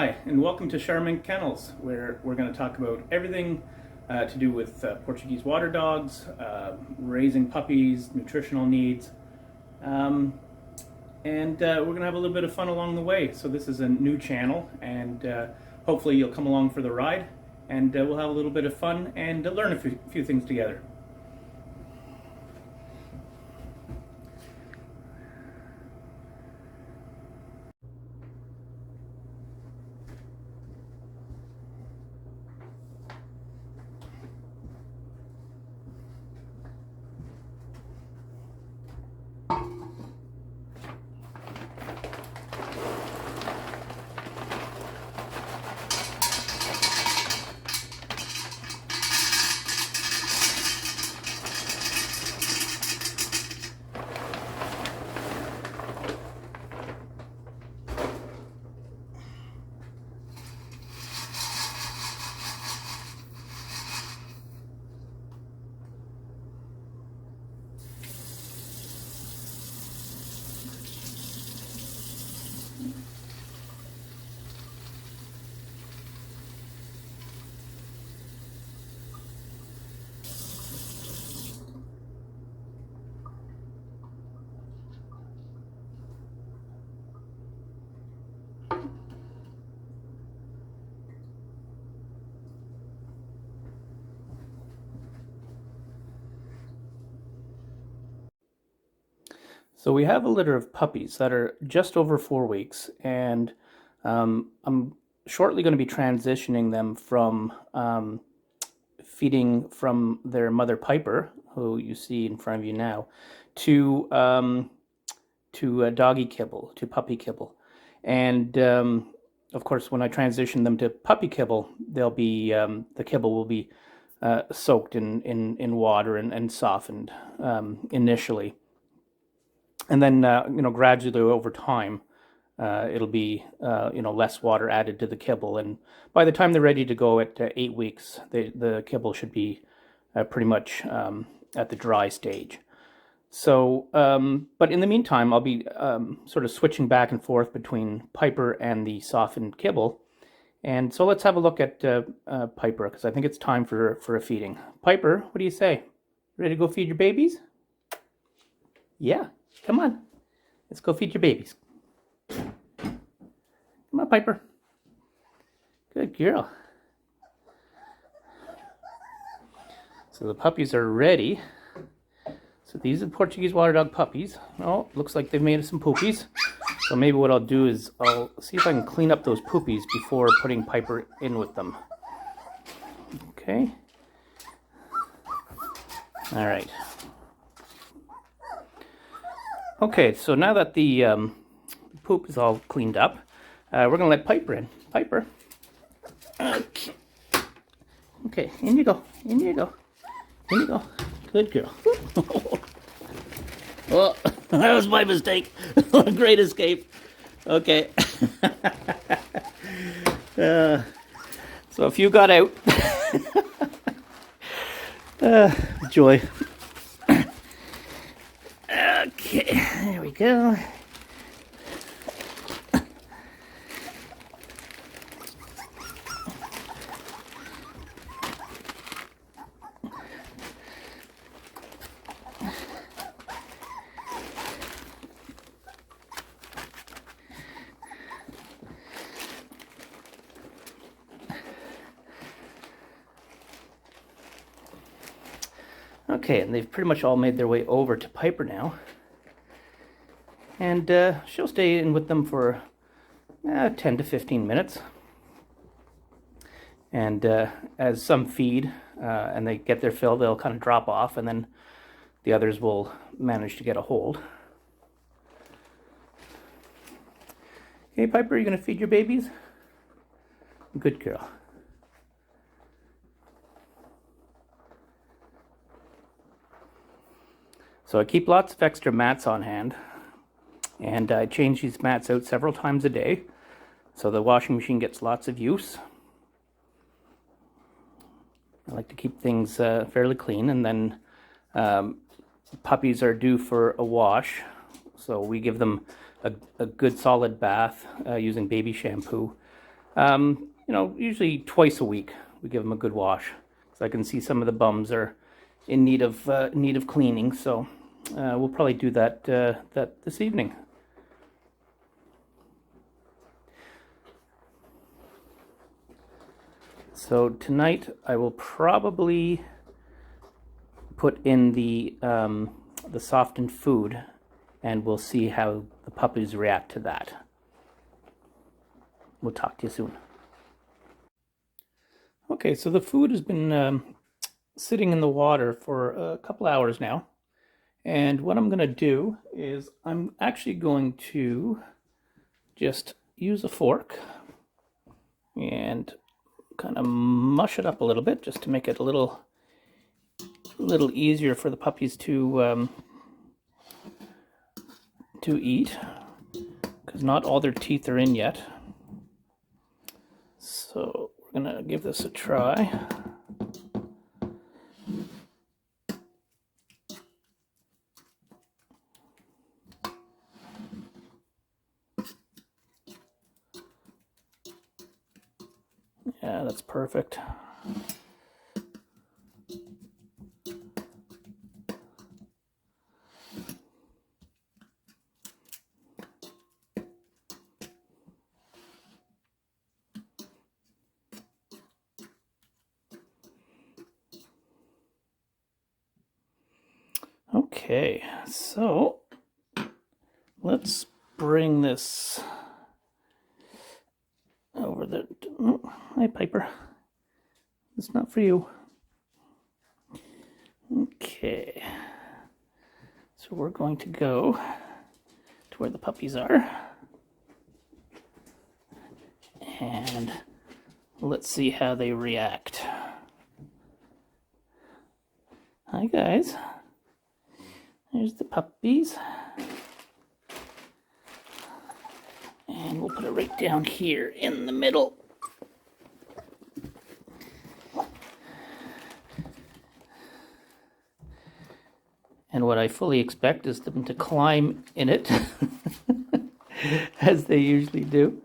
Hi, and welcome to Sharmink Kennels, where we're going to talk about everything to do with Portuguese water dogs, raising puppies, nutritional needs, and we're going to have a little bit of fun along the way. So this is a new channel, and hopefully you'll come along for the ride, and we'll have a little bit of fun and learn a few things together. So we have a litter of puppies that are just over 4 weeks, and I'm shortly going to be transitioning them from feeding from their mother Piper, who you see in front of you now, to doggy kibble, to puppy kibble. And of course, when I transition them to puppy kibble, they'll be the kibble will be soaked in water and softened initially. And then, gradually over time, it'll be, less water added to the kibble. And by the time they're ready to go at 8 weeks, the kibble should be pretty much at the dry stage. So, but in the meantime, I'll be sort of switching back and forth between Piper and the softened kibble. And so let's have a look at Piper, because I think it's time for a feeding. Piper, what do you say? Ready to go feed your babies? Yeah. Come on, let's go feed your babies. Come on, Piper. Good girl. So the puppies are ready. So these are Portuguese water dog puppies. Oh, looks like they've made some poopies. So maybe what I'll do is I'll see if I can clean up those poopies before putting Piper in with them. Okay. All right. Okay, so now that the poop is all cleaned up, we're going to let Piper in. Piper. Okay. Okay, in you go. In you go. In you go. Good girl. Oh, that was my mistake. Great escape. Okay. So if you got out, joy. Okay, there we go. Okay, and they've pretty much all made their way over to Piper now. And she'll stay in with them for 10 to 15 minutes. And as some feed and they get their fill, they'll kind of drop off, and then the others will manage to get a hold. Okay, Piper, you going to feed your babies? Good girl. So I keep lots of extra mats on hand. And I change these mats out several times a day, so the washing machine gets lots of use. I like to keep things fairly clean, and then puppies are due for a wash, so we give them a good solid bath using baby shampoo Usually twice a week we give them a good wash, because I can see some of the bums are in need of cleaning. So we'll probably do that this evening. So tonight I will probably put in the softened food, and we'll see how the puppies react to that. We'll talk to you soon. Okay, so the food has been sitting in the water for a couple hours now, and what I'm going to do is I'm actually going to just use a fork and kind of mush it up a little bit, just to make it a little easier for the puppies to eat, because not all their teeth are in yet. So we're gonna give this a try. Yeah, that's perfect. Okay, so let's bring this over the... Oh, hi, Piper. It's not for you. Okay, so we're going to go to where the puppies are, and let's see how they react. Hi, guys. There's the puppies. And we'll put it right down here in the middle. And what I fully expect is them to climb in it, as they usually do.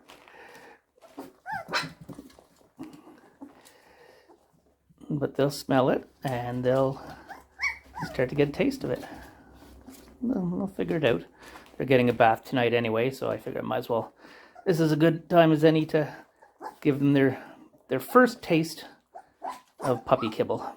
But they'll smell it, and they'll start to get a taste of it. They'll figure it out. They're getting a bath tonight anyway, so I figure I might as well. This is a good time as any to give them their first taste of puppy kibble.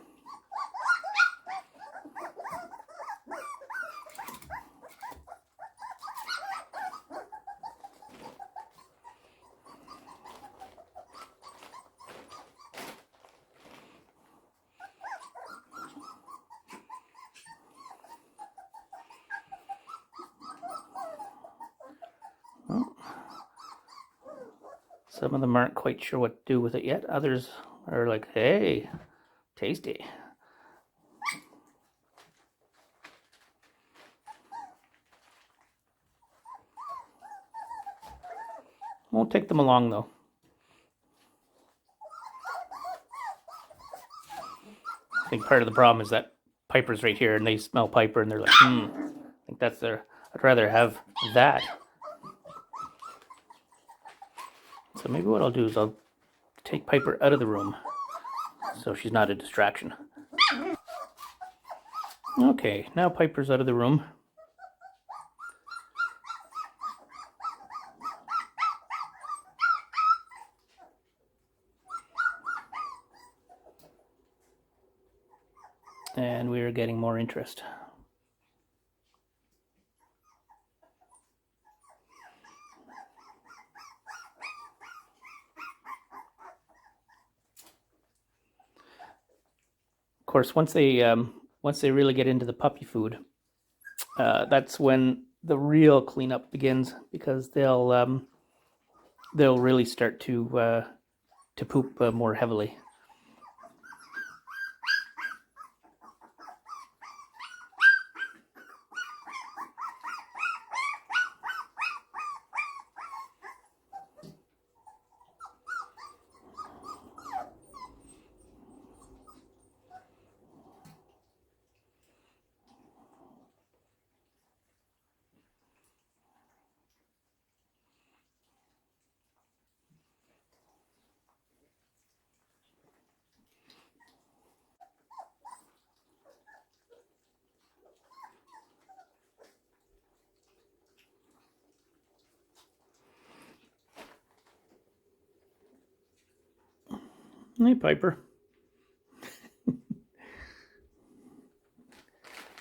Some of them aren't quite sure what to do with it yet. Others are like, hey, tasty. Won't take them along though. I think part of the problem is that Piper's right here, and they smell Piper, and they're like, I think that's their... I'd rather have that. So maybe what I'll do is I'll take Piper out of the room so she's not a distraction. Okay, now Piper's out of the room. And we are getting more interest. Of course, once they really get into the puppy food, that's when the real cleanup begins, because they'll really start to poop more heavily. Hey, Piper.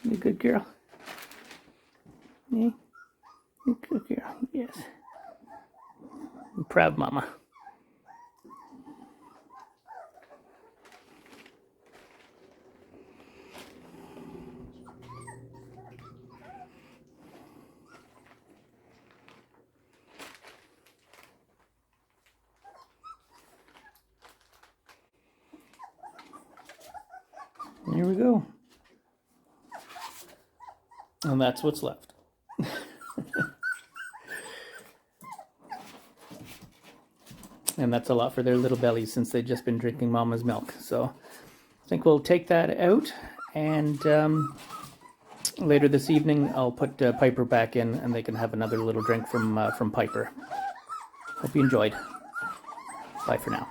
You good girl? Yeah, you good girl. Yes. I'm proud, Mama. Here we go. And that's what's left. And that's a lot for their little bellies since they've just been drinking Mama's milk. So I think we'll take that out, and later this evening I'll put Piper back in, and they can have another little drink from Piper. Hope you enjoyed. Bye for now.